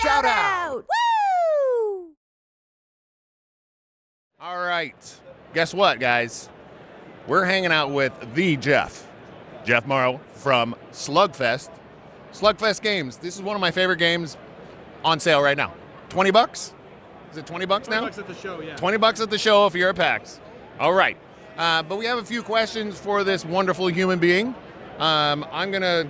shout out. Woo! All right. Guess what, guys? We're hanging out with the Jeff Morrow from Slugfest Games. This is one of my favorite games on sale right now. $20? Is it $20 now? $20 at the show, yeah. $20 at the show if you're at PAX. All right. But we have a few questions for this wonderful human being. I'm going to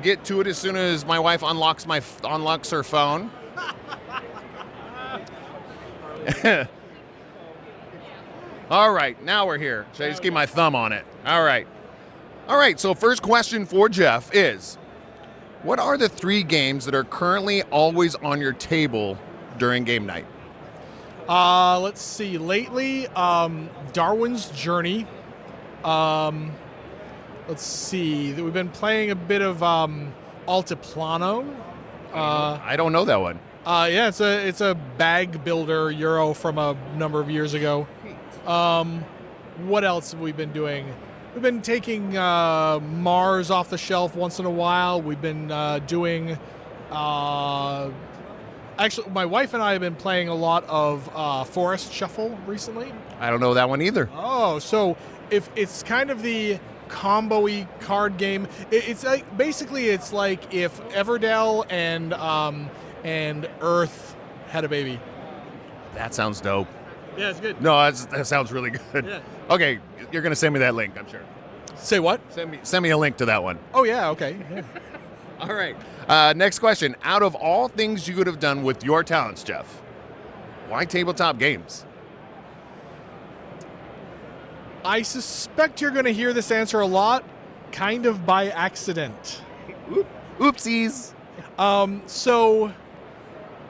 get to it as soon as my wife unlocks her phone. All right, now we're here. Should I just keep my thumb on it? All right, so first question for Jeff is, what are the 3 games that are currently always on your table during game night? Let's see. Lately, Darwin's Journey. Let's see. We've been playing a bit of Altiplano. I don't know that one. Yeah, it's a bag builder Euro from a number of years ago. What else have we been doing? We've been taking Mars off the shelf once in a while. We've been doing. Actually, my wife and I have been playing a lot of Forest Shuffle recently. I don't know that one either. Oh, so if it's kind of the combo-y card game, it's like basically it's like if Everdell and Earth had a baby. That sounds dope. Yeah, it's good. No, that sounds really good. Yeah. Okay, you're gonna send me that link, I'm sure. Say what? Send me a link to that one. Oh yeah, okay. Yeah. All right. Next question. Out of all things you could have done with your talents, Jeff, why tabletop games? I suspect you're going to hear this answer a lot, kind of by accident. Oopsies.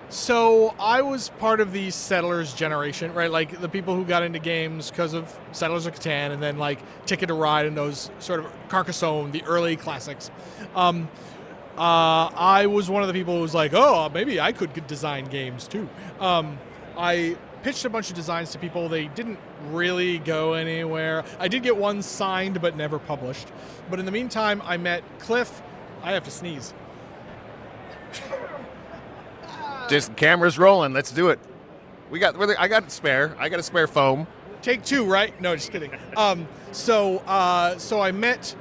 So I was part of the Settlers generation, right? Like the people who got into games because of Settlers of Catan and then like Ticket to Ride and those sort of Carcassonne, the early classics. I was one of the people who was like, oh, maybe I could design games too. I pitched a bunch of designs to people. They didn't really go anywhere. I did get one signed but never published. But in the meantime, I met Cliff. I have to sneeze. Just cameras rolling. Let's do it. I got a spare foam. Take 2, right? No, just kidding. So I met.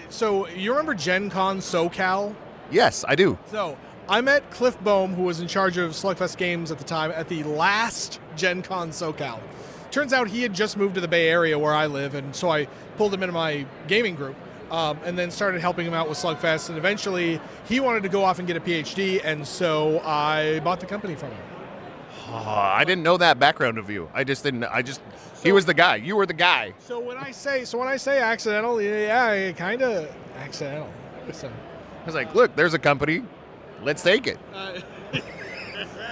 So you remember Gen Con SoCal? Yes, I do. So I met Cliff Boehm, who was in charge of Slugfest Games at the time, at the last Gen Con SoCal. Turns out he had just moved to the Bay Area where I live, and so I pulled him into my gaming group. And then started helping him out with Slugfest, and eventually he wanted to go off and get a PhD, and so I bought the company from him. I didn't know that background of you. He was the guy. You were the guy. So when I say accidental, yeah, kind of accidental. So. I was like, look, there's a company. Let's take it.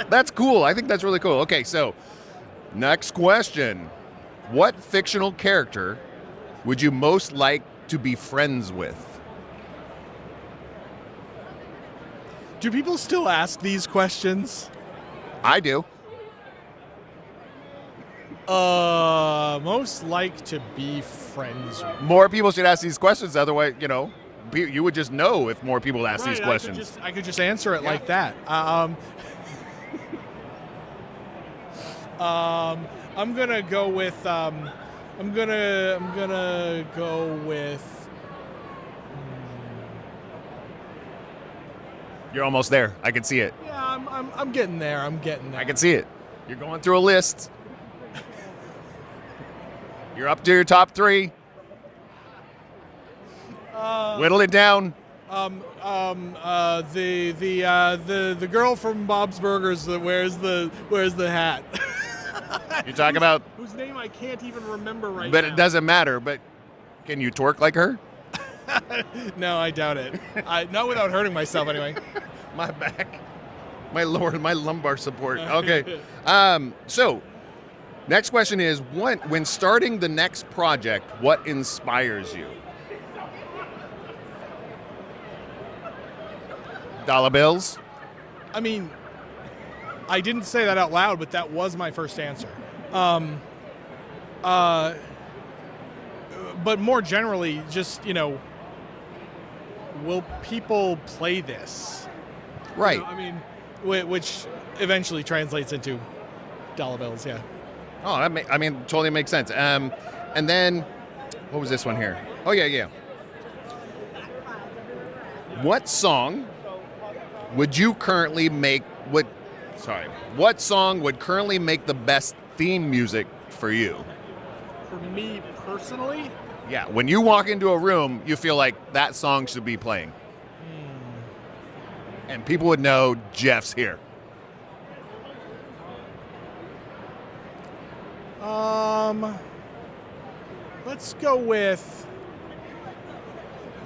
That's cool. I think that's really cool. Okay, so next question. What fictional character would you most like to be friends with? Do people still ask these questions? I do. Most like to be friends with. More people should ask these questions. Otherwise, you would just know if more people ask these questions. I could just answer it like that. I'm gonna go with. I'm gonna go with. You're almost there. I can see it. Yeah, I'm getting there. I can see it. You're going through a list. You're up to your top 3. Whittle it down. The girl from Bob's Burgers that wears the hat. You're talking about whose name I can't even remember right now. But it doesn't matter. But can you twerk like her? No, I doubt it. Not without hurting myself, anyway. My back, my lumbar support. Okay. So, next question is: when starting the next project, what inspires you? Dollar bills? I mean, I didn't say that out loud, but that was my first answer. But more generally, just, will people play this? Right. I mean, which eventually translates into dollar bills. Yeah. Oh, totally makes sense. And then, what was this one here? Oh, yeah. What song would you currently make? What song would currently make the best theme music for you? For me personally? Yeah, when you walk into a room, you feel like that song should be playing. And people would know Jeff's here. Let's go with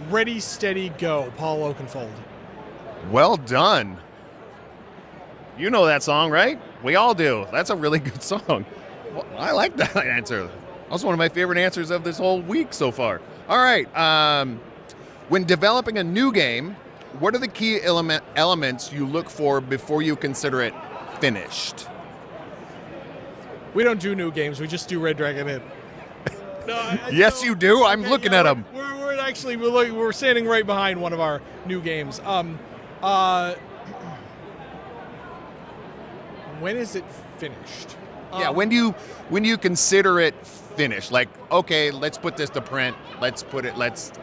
Ready, Steady, Go, Paul Oakenfold. Well done. You know that song, right? We all do. That's a really good song. Well, I like that answer. That's one of my favorite answers of this whole week so far. All right. When developing a new game, what are the key elements you look for before you consider it finished? We don't do new games. We just do Red Dragon Inn. No, yes, you do. I'm looking at them. We're standing right behind one of our new games. When is it finished? When do you consider it finished? Like, okay, let's put this to print. Let's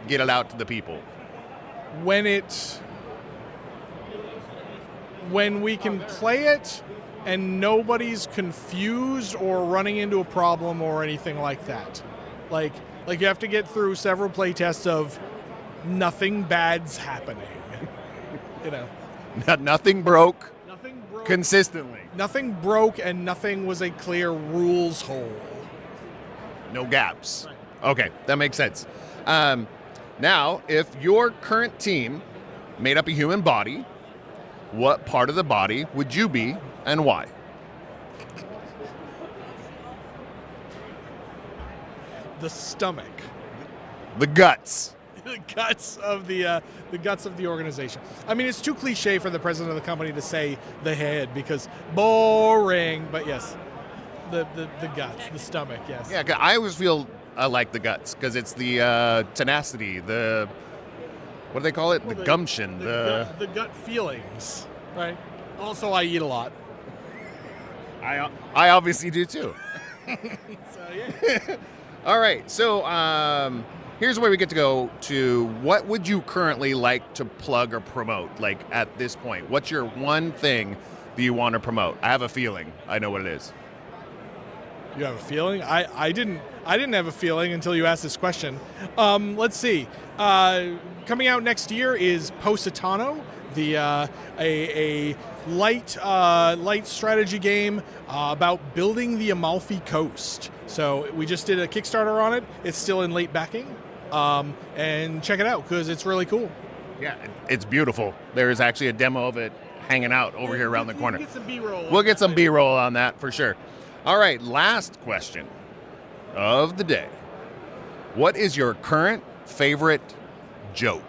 get it out to the people. When we can play it and nobody's confused or running into a problem or anything like that. Like you have to get through several play tests of nothing bad's happening. Nothing broke. Nothing broke. Consistently. Nothing broke and nothing was a clear rules hole. No gaps. Right. Okay, that makes sense. Now, if your current team made up a human body, what part of the body would you be and why? The stomach. The guts. The guts of the organization. I mean, it's too cliche for the president of the company to say the head because boring. But yes, the guts, the stomach. Yes. Yeah, I always feel I like the guts because it's the tenacity, the what do they call it? The gumption, the gut feelings. Right. Also, I eat a lot. I obviously do too. So yeah. All right. So here's where we get to go to what would you currently like to plug or promote, like at this point? What's your one thing that you want to promote? I have a feeling I know what it is. You have a feeling? I didn't have a feeling until you asked this question. Let's see. Coming out next year is Positano, a light strategy game about building the Amalfi Coast. So we just did a Kickstarter on it. It's still in late backing. And check it out because it's really cool. Yeah, it's beautiful. There's actually a demo of it hanging out over here around the corner. We'll get some B-roll on that for sure. All right, last question of the day. What is your current favorite joke?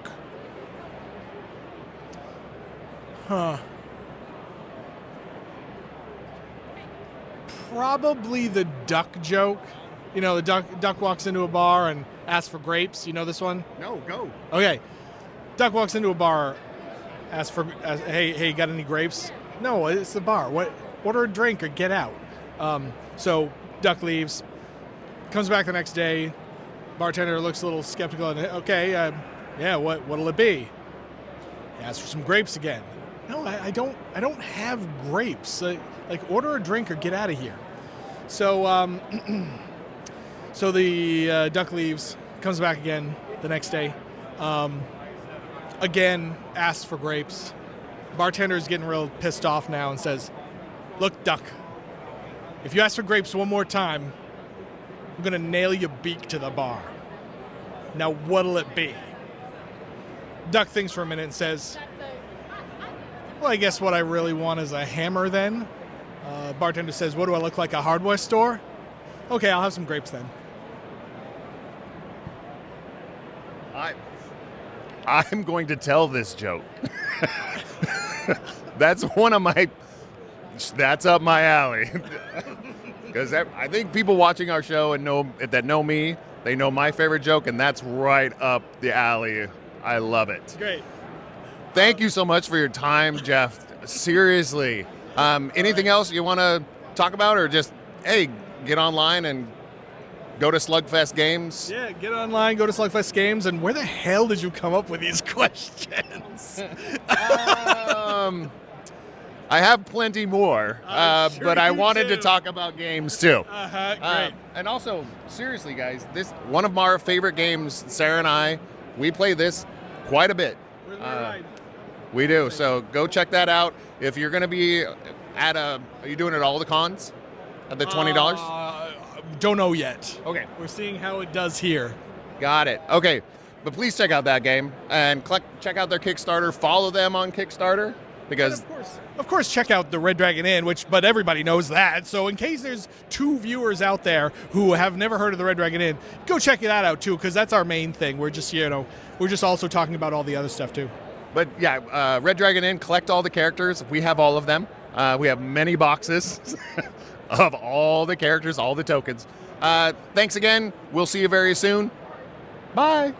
Probably the duck joke. You know, the duck walks into a bar and asks for grapes. You know this one? No, go. Okay. Duck walks into a bar, asks for, hey, got any grapes? No, it's the bar. Order a drink or get out. So Duck leaves, comes back the next day. Bartender looks a little skeptical and okay, what'll it be? He asks for some grapes again. No, I don't have grapes. Like order a drink or get out of here. So so the duck leaves, comes back again the next day. Again asks for grapes. Bartender's getting real pissed off now and says, "Look, Duck, if you ask for grapes one more time, I'm going to nail your beak to the bar. Now, what'll it be?" Duck thinks for a minute and says, "Well, I guess what I really want is a hammer then." Bartender says, "What do I look like, a hardware store?" "Okay, I'll have some grapes then." I'm going to tell this joke. That's up my alley. Because I think people watching our show and know me, they know my favorite joke, and that's right up the alley. I love it. Great. Thank you so much for your time, Jeff. Seriously. Anything else you want to talk about, or just, hey, get online and go to Slugfest Games? Yeah, get online, go to Slugfest Games, and where the hell did you come up with these questions? I have plenty more, Sure but I you wanted to do. talk about games too. Great. And also, seriously, guys, this one of our favorite games. Sarah and I, we play this quite a bit. Where's my ride? We do. So go check that out. If you're going to be at are you doing it at all the cons? At the $20? Don't know yet. Okay. We're seeing how it does here. Got it. Okay. But please check out that game and check out their Kickstarter. Follow them on Kickstarter because And of course, check out the Red Dragon Inn, but everybody knows that. So in case there's 2 viewers out there who have never heard of the Red Dragon Inn, go check that out too, because that's our main thing. We're just we're just also talking about all the other stuff too. But yeah, Red Dragon Inn, collect all the characters. We have all of them. We have many boxes of all the characters, all the tokens. Thanks again. We'll see you very soon. Bye.